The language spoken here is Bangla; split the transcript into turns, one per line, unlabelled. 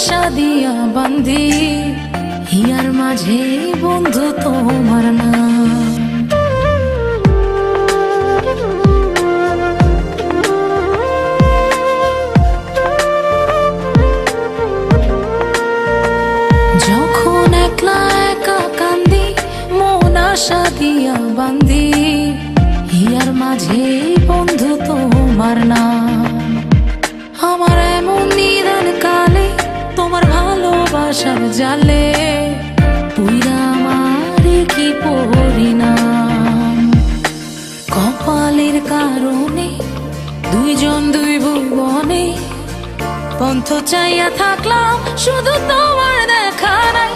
আশা দিয়া বান্ধি হিয়ার মাঝে বন্ধু তোমার নাম। যখন একলা একা কান্দি মন আশা দিয়া বান্ধি হিয়ার মাঝে বন্ধু তোমার নাম। আমার এমন নিদান কালে তোমার ভালোবাসার জালে পুইরা আমার কি পরিণাম। কপালের কারণে দুইজন দুই ভুবনে পন্থ চাইয়া থাকলাম, শুধু তোমার দেখা নাই।